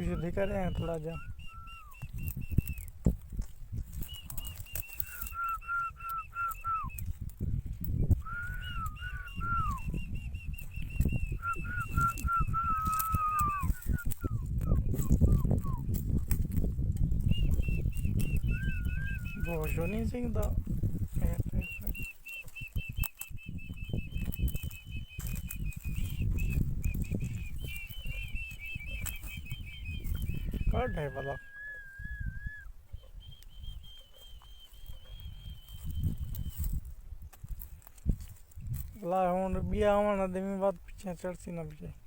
पीछे दिखा रहे हैं थोड़ा जा। बहुत नहीं सिंगदा कट है भला ला हूँ बिया आवाना दे में बात पीछे चढ़ती ना पीछे